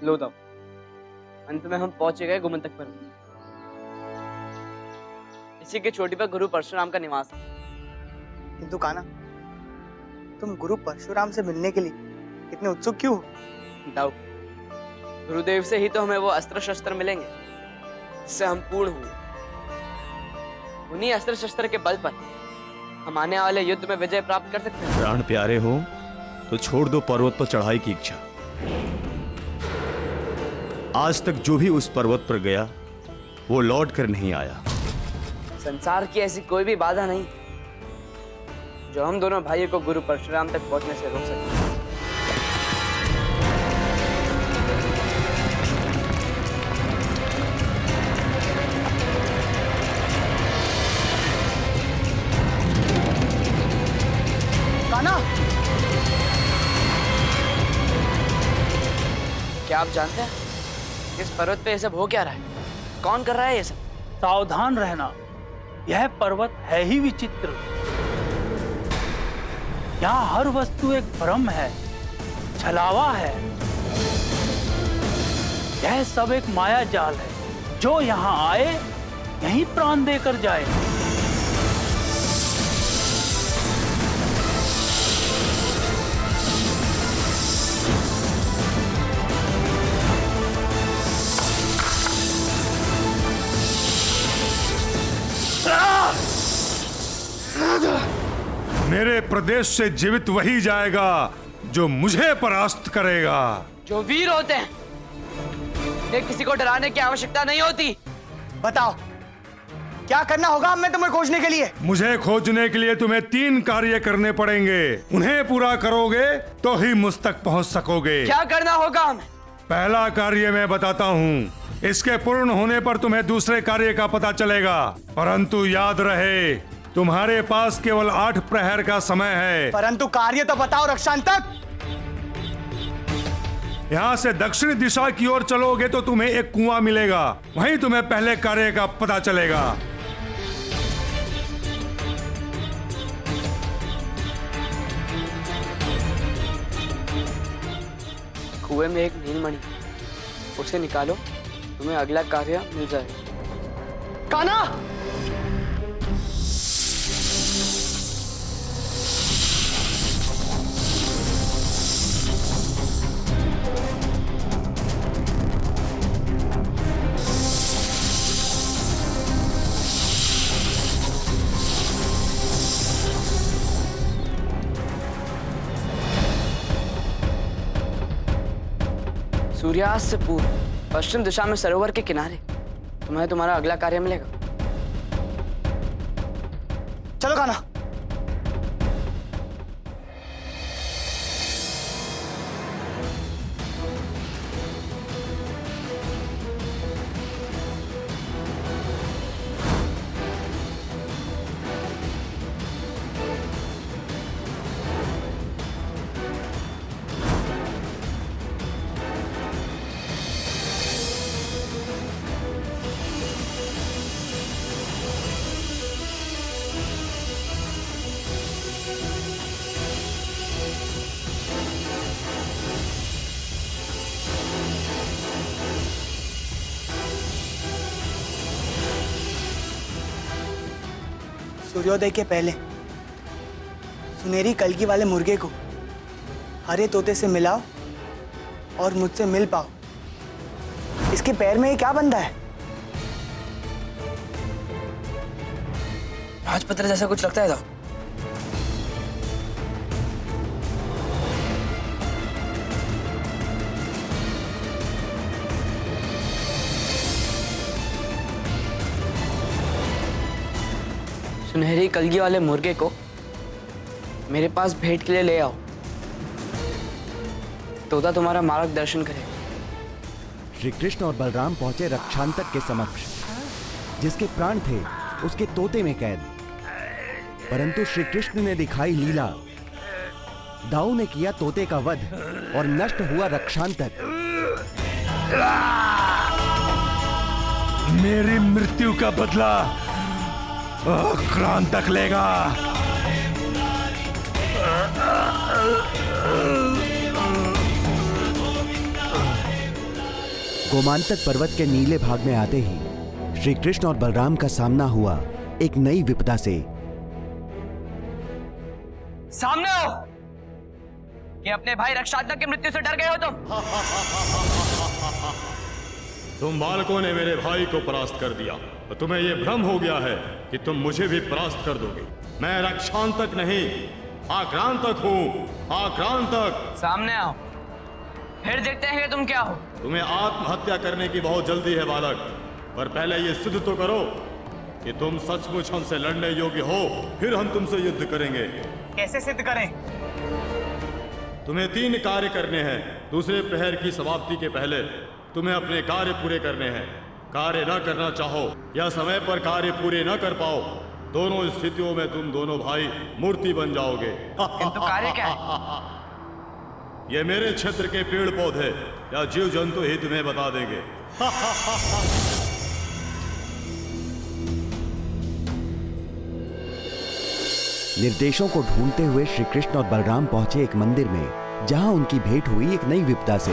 लो दाओ। अंत में हम पहुंचे गए गोमंतक पर्वत। इसी की चोटी पर गुरु परशुराम का निवास है। किंतु कान्हा, तुम गुरु परशुराम से मिलने के लिए इतने उत्सुक क्यों हो? दाऊ, गुरुदेव से ही तो हमें वो अस्त्र शस्त्र मिलेंगे जिससे हम पूर्ण होंगे। उन्हीं अस्त्र शस्त्र के बल पर हम आने वाले युद्ध में विजय प्राप्त कर सकते हैं। प्राण प्यारे हो तो छोड़ दो पर्वत पर चढ़ाई की इच्छा। आज तक जो भी उस पर्वत पर गया वो लौट कर नहीं आया। संसार की ऐसी कोई भी बाधा नहीं जो हम दोनों भाइयों को गुरु परशुराम तक पहुंचने से रोक सके। कान्हा, क्या आप जानते हैं इस पर्वत पे ये सब हो क्या रहा है? कौन कर रहा है ये सब? सावधान रहना, यह पर्वत है ही विचित्र। यहाँ हर वस्तु एक भ्रम है, छलावा है। यह सब एक माया जाल है। जो यहाँ आए यहीं प्राण देकर जाए। मेरे प्रदेश से जीवित वही जाएगा जो मुझे परास्त करेगा। जो वीर होते हैं उन्हें किसी को डराने की आवश्यकता नहीं होती। बताओ क्या करना होगा हमें तुम्हें खोजने के लिए? मुझे खोजने के लिए तुम्हें 3 कार्य करने पड़ेंगे। उन्हें पूरा करोगे तो ही मुझ तक पहुंच सकोगे। क्या करना होगा हमें? पहला कार्य मैं बताता हूँ, इसके पूर्ण होने पर तुम्हें दूसरे कार्य का पता चलेगा। परंतु याद रहे, तुम्हारे पास केवल 8 प्रहर का समय है। परंतु कार्य तो बताओ रक्षांतक। यहाँ से दक्षिण दिशा की ओर चलोगे तो तुम्हें एक कुआं मिलेगा। वहीं तुम्हें पहले कार्य का पता चलेगा। कुएं में एक नीलमणि, उसे निकालो, तुम्हें अगला कार्य मिल जाएगा। कान्हा, सूर्यास्त से पूर्व पश्चिम दिशा में सरोवर के किनारे तुम्हें तुम्हारा अगला कार्य मिलेगा। चलो कान्हा। सूर्योदय के पहले सुनहरी कलगी वाले मुर्गे को हरे तोते से मिलाओ और मुझसे मिल पाओ। इसके पैर में ये क्या बंधा है? राजपत्र जैसा कुछ लगता है तो। सुनहरी कलगी वाले मुर्गे को मेरे पास भेंट के लिए ले आओ। तोता तुम्हारा मार्गदर्शन करेगा। श्री कृष्ण और बलराम पहुंचे रक्षांतक के समक्ष। जिसके प्राण थे उसके तोते में कैद। परंतु श्री कृष्ण ने दिखाई लीला। दाऊ ने किया तोते का वध और नष्ट हुआ रक्षांतक। मेरी मृत्यु का बदला क्रांतक लेगा। गोमांतक पर्वत के नीले भाग में आते ही श्री कृष्ण और बलराम का सामना हुआ एक नई विपदा से। सामने आओ कि अपने भाई रक्षांतक की मृत्यु से डर गए हो तुम। तुम बालकों ने मेरे भाई को परास्त कर दिया तो तुम्हें यह भ्रम हो गया है कि तुम मुझे भी परास्त कर दोगे। मैं रक्षांतक नहीं, आक्रांतक हूँ, आक्रांतक। सामने आओ, फिर देखते हैं कि तुम क्या हो। तुम्हें आत्महत्या करने की बहुत जल्दी है बालक, पर पहले ये सिद्ध तो करो कि तुम सचमुच हमसे लड़ने योग्य हो, फिर हम तुमसे युद्ध करेंगे। कैसे सिद्ध करें? तुम्हें 3 कार्य करने हैं। दूसरे प्रहर की समाप्ति के पहले तुम्हें अपने कार्य पूरे करने हैं। कार्य न करना चाहो या समय पर कार्य पूरे न कर पाओ, दोनों स्थितियों में तुम दोनों भाई मूर्ति बन जाओगे। किंतु कार्य क्या है? ये मेरे क्षेत्र के पेड़ पौधे या जीव जंतु ही तुम्हें बता देंगे। निर्देशों को ढूंढते हुए श्री कृष्ण और बलराम पहुंचे एक मंदिर में, जहां उनकी भेंट हुई एक नई विपदा से।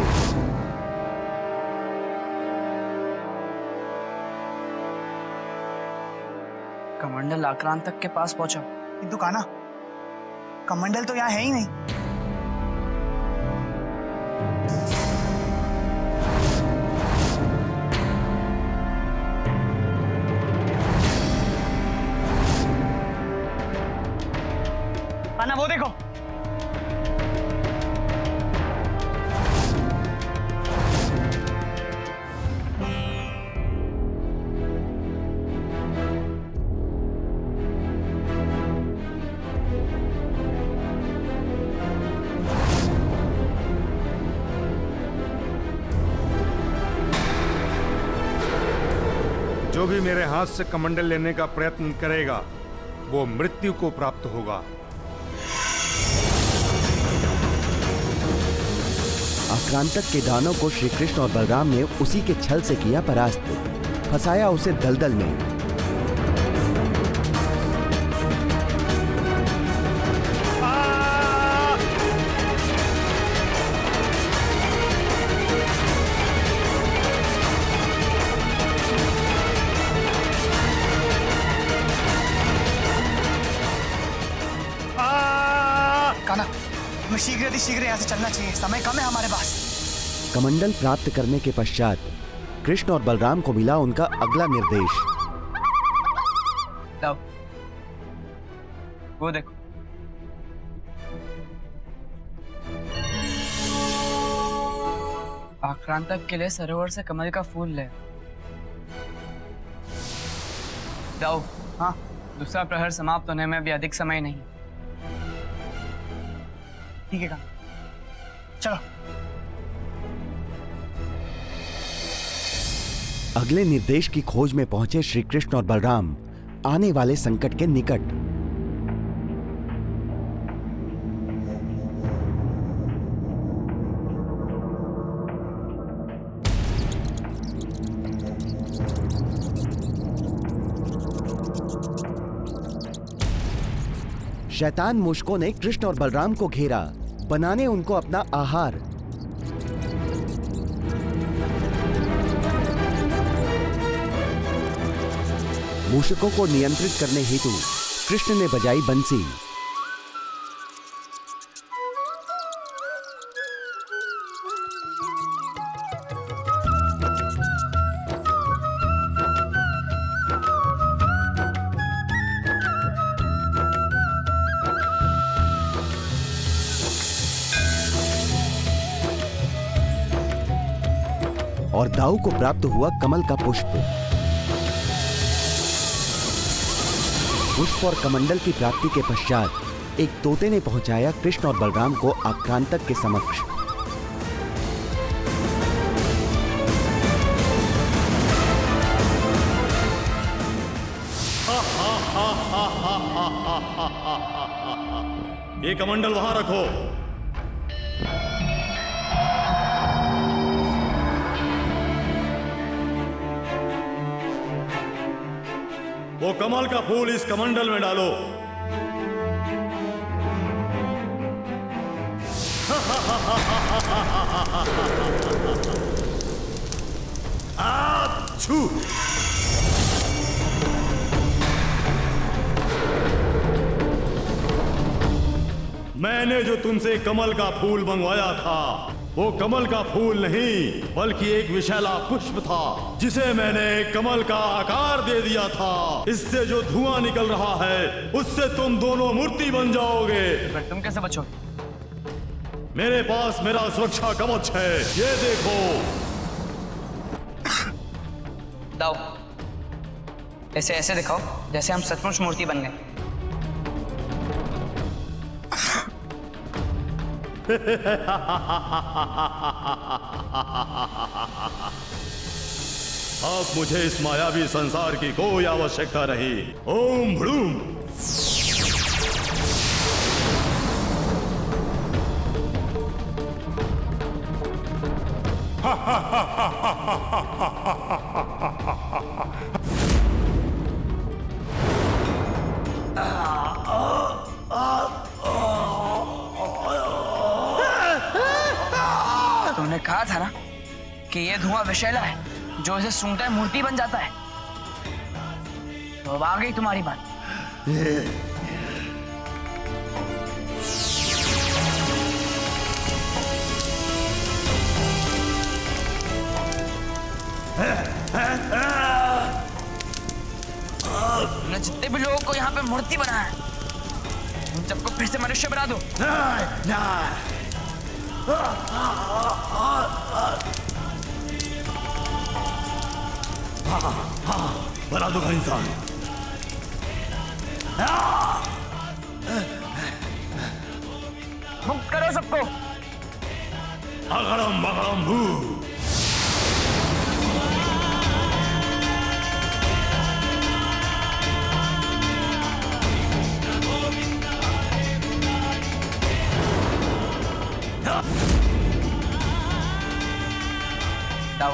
कमंडल आक्रांतक के पास पहुंचा। किंतु कान्हा, कमंडल तो यहाँ है ही नहीं। कान्हा, वो देखो। जो भी मेरे हाथ से कमंडल लेने का प्रयत्न करेगा वो मृत्यु को प्राप्त होगा। आक्रांतक के दानों को श्री कृष्ण और बलराम ने उसी के छल से किया परास्त, फंसाया उसे दलदल में। कान्हा, हमें शीघ्र यहाँ से चलना चाहिए। समय कम है हमारे पास। कमंडल प्राप्त करने के पश्चात कृष्ण और बलराम को मिला उनका अगला निर्देश। लाओ, वो देखो। आक्रांतक के लिए सरोवर से कमल का फूल ले। जाओ। हाँ, दूसरा प्रहर समाप्त होने में भी अधिक समय नहीं। ठीक है कान्हा, चलो। अगले निर्देश की खोज में पहुंचे श्री कृष्ण और बलराम आने वाले संकट के निकट। शैतान मुश्कों ने कृष्ण और बलराम को घेरा, बनाने उनको अपना आहार। मूषकों को नियंत्रित करने हेतु कृष्ण ने बजाई बंसी। और दाऊ को प्राप्त हुआ कमल का पुष्प। पुष्प और कमंडल की प्राप्ति के पश्चात एक तोते ने पहुंचाया कृष्ण और बलराम को आक्रांतक के समक्ष। ये कमंडल वहां रखो। वो कमल का फूल इस कमंडल में डालो। आछू। मैंने जो तुमसे कमल का फूल मंगवाया था वो कमल का फूल नहीं बल्कि एक विशैला पुष्प था जिसे मैंने कमल का आकार दे दिया था। इससे जो धुआं निकल रहा है उससे तुम दोनों मूर्ति बन जाओगे। पर तुम कैसे बचोगे? मेरे पास मेरा सुरक्षा कवच है, ये देखो। दाओ, ऐसे ऐसे दिखाओ जैसे हम सचमुच मूर्ति बन गए। अब मुझे इस मायावी संसार की कोई आवश्यकता नहीं। ओम भ्रूम। तुमने कहा था ना कि ये धुआं विषैला है, जो इसे सूंघता है मूर्ति बन जाता है। तो अब आ गई तुम्हारी बात। तुमने जितने भी लोगों को यहाँ पे मूर्ति बनाया है, उन सबको फिर से मनुष्य बना दो। बना दो इंसान। मुक्त करो सबको। अगड़म बगड़म भू। दाओ,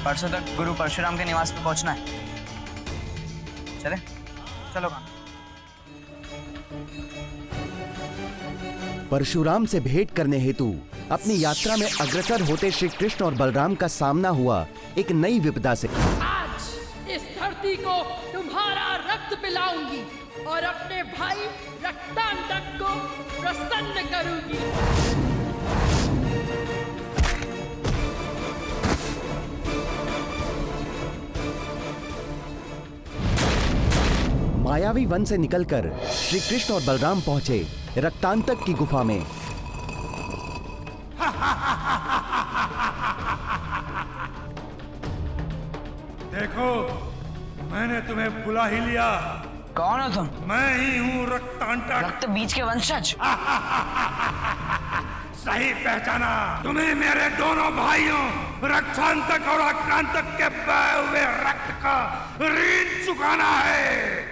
परसों तक गुरु परशुराम के निवास पे पहुंचना है। चले? चलो काम। परशुराम से भेंट करने हेतु अपनी यात्रा में अग्रसर होते श्री कृष्ण और बलराम का सामना हुआ एक नई विपदा से। आज इस धरती को तुम्हारा रक्त पिलाऊंगी और अपने भाई रक्तांतक को प्रसन्न करूंगी। मायावी वन से निकलकर श्री कृष्ण और बलराम पहुंचे रक्तांतक की गुफा में। देखो, मैंने तुम्हें बुला ही लिया। कौन हो तुम? मैं ही हूँ रक्तांतक। रक्त बीज के वंशज। सही पहचाना। तुम्हें मेरे दोनों भाइयों रक्तांतक और आक्रांतक के बहे हुए रक्त का ऋण चुकाना है।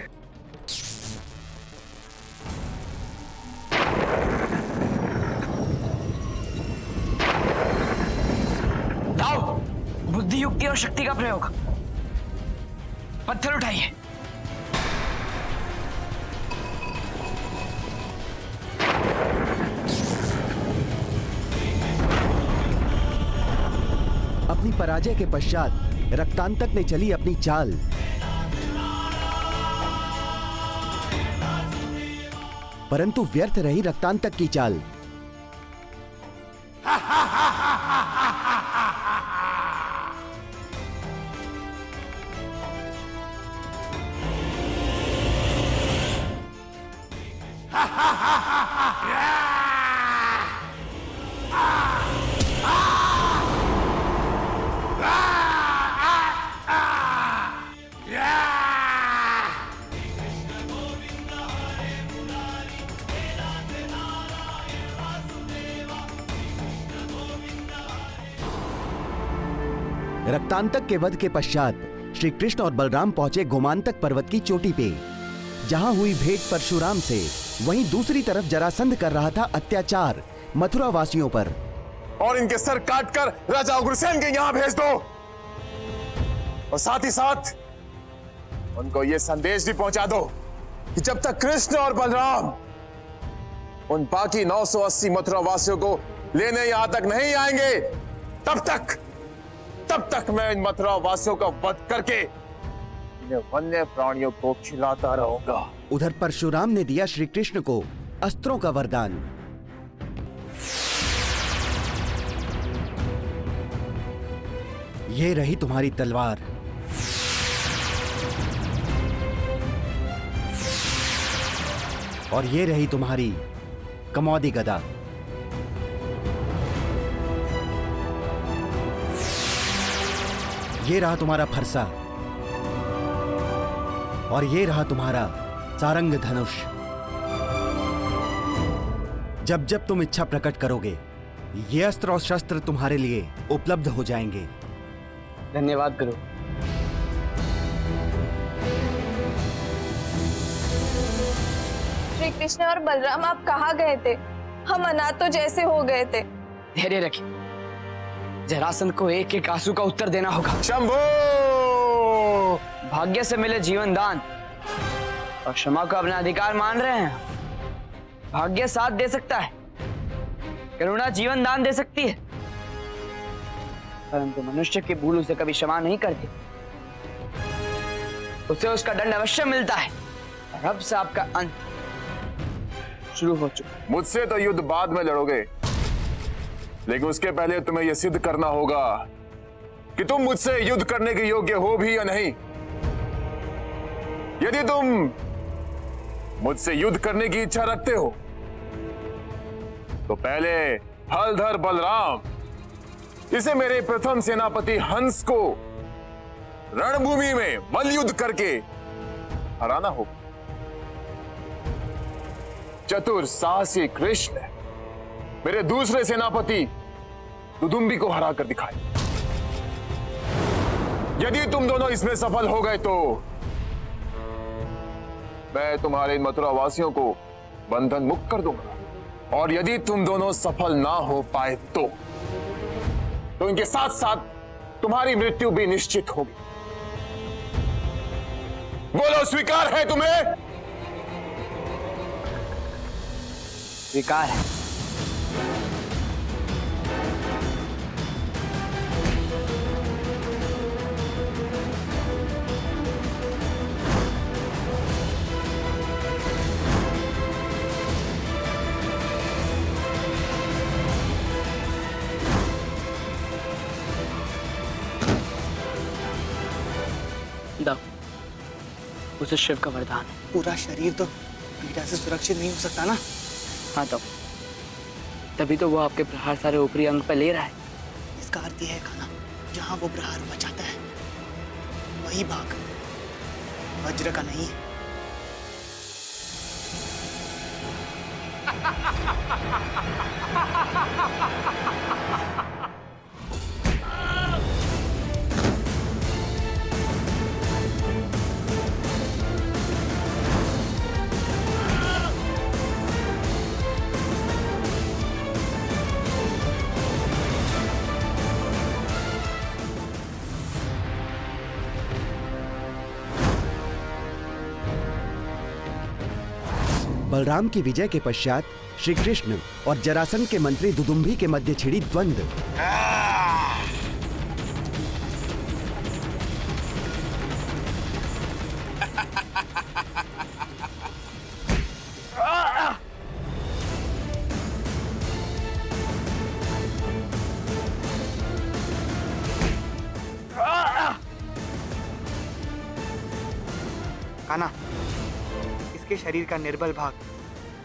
बुद्धि, युक्ति और शक्ति का प्रयोग। पत्थर उठाइए। अपनी पराजय के पश्चात रक्तांतक ने चली अपनी चाल। परंतु व्यर्थ रही रक्तांतक की चाल। रक्तांतक के वध के पश्चात श्री कृष्ण और बलराम पहुंचे गोमांतक पर्वत की चोटी पे, जहां हुई भेंट परशुराम से। वहीं दूसरी तरफ जरासंध कर रहा था अत्याचार मथुरा वासियों पर। और इनके सर काटकर राजा उग्रसेन के यहां भेज दो, और साथ ही साथ उनको यह संदेश भी पहुंचा दो कि जब तक कृष्ण और बलराम उन बाकी 980 मथुरा वासियों को लेने यहां तक नहीं आएंगे, तब तक तब तक मैं इन मथुरा वासियों का वध करके इन्हें वन्य प्राणियों को खिलाता रहूंगा। उधर परशुराम ने दिया श्री कृष्ण को अस्त्रों का वरदान। ये रही तुम्हारी तलवार, और ये रही तुम्हारी कमौदी गदा। ये रहा तुम्हारा फरसा, और ये रहा तुम्हारा सारंग धनुष। जब जब तुम इच्छा प्रकट करोगे, ये अस्त्र और शस्त्र तुम्हारे लिए उपलब्ध हो जाएंगे। धन्यवाद गुरु। श्री कृष्ण और बलराम, आप कहाँ गए थे? हम अनाथ तो जैसे हो गए थे। धैर्य रखिए, जरासंध को एक एक आंसू का उत्तर देना होगा। शंभू! भाग्य से मिले जीवन दान और क्षमा को अपना अधिकार मान रहे हैं। भाग्य साथ दे सकता है, करुणा जीवन दान दे सकती है, परंतु मनुष्य की भूल उसे कभी क्षमा नहीं करती। उसे उसका दंड अवश्य मिलता है। और अब से आपका अंत शुरू हो चुका। मुझसे तो युद्ध बाद में लड़ोगे, लेकिन उसके पहले तुम्हें यह सिद्ध करना होगा कि तुम मुझसे युद्ध करने के योग्य हो भी या नहीं। यदि तुम मुझसे युद्ध करने की इच्छा रखते हो तो पहले हलधर बलराम, इसे मेरे प्रथम सेनापति हंस को रणभूमि में मल्लयुद्ध करके हराना होगा। चतुर साहसी कृष्ण मेरे दूसरे सेनापति दुदुम्बी को हरा कर दिखाए। यदि तुम दोनों इसमें सफल हो गए तो मैं तुम्हारे मथुरा वासियों को बंधन मुक्त कर दूंगा, और यदि तुम दोनों सफल ना हो पाए तो इनके साथ साथ तुम्हारी मृत्यु भी निश्चित होगी। बोलो, स्वीकार है तुम्हें? स्वीकार है। दो, उसे शिव का वरदान है। पूरा शरीर तो पीड़ा से सुरक्षित नहीं हो सकता ना। हाँ तो तभी तो वो आपके प्रहार सारे ऊपरी अंग पे ले रहा है। इसका अर्थ यह है खाना, जहां वो प्रहार बचाता है वही भाग वज्र का नहीं है। बलराम की विजय के पश्चात श्री कृष्ण और जरासंध के मंत्री दुदुम्भी के मध्य छिड़ी द्वंद्व। कान्हा, इसके शरीर का निर्बल भाग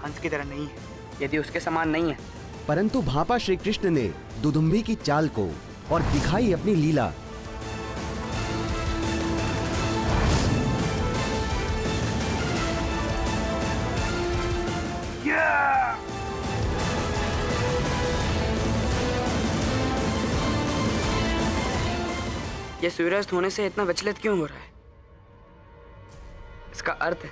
हंस की तरह नहीं है। यदि उसके समान नहीं है, परंतु भापा श्री कृष्ण ने दुदुम्भी की चाल को और दिखाई अपनी लीला। ये सूर्यास्त होने से इतना विचलित क्यों हो रहा है? इसका अर्थ है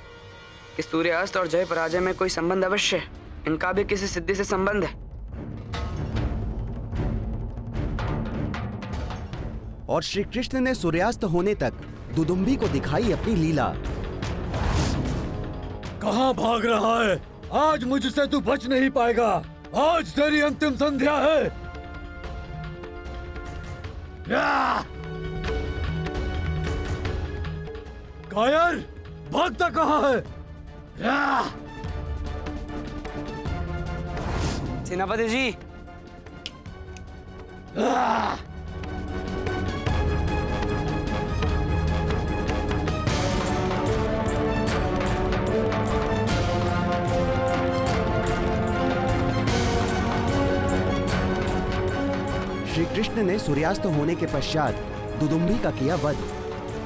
कि सूर्यास्त और जय पराजय में कोई संबंध अवश्य है। इनका भी किसी सिद्धि से संबंध है। और श्री कृष्ण ने सूर्यास्त होने तक दुदुम्भी को दिखाई अपनी लीला। कहां भाग रहा है? आज मुझसे तू बच नहीं पाएगा। आज तेरी अंतिम संध्या है। कायर, भागता कहाँ है? सेनापति जी, श्री कृष्ण ने सूर्यास्त होने के पश्चात दुदुम्भी का किया वध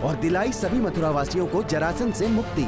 और दिलाई सभी मथुरावासियों को जरासंध से मुक्ति।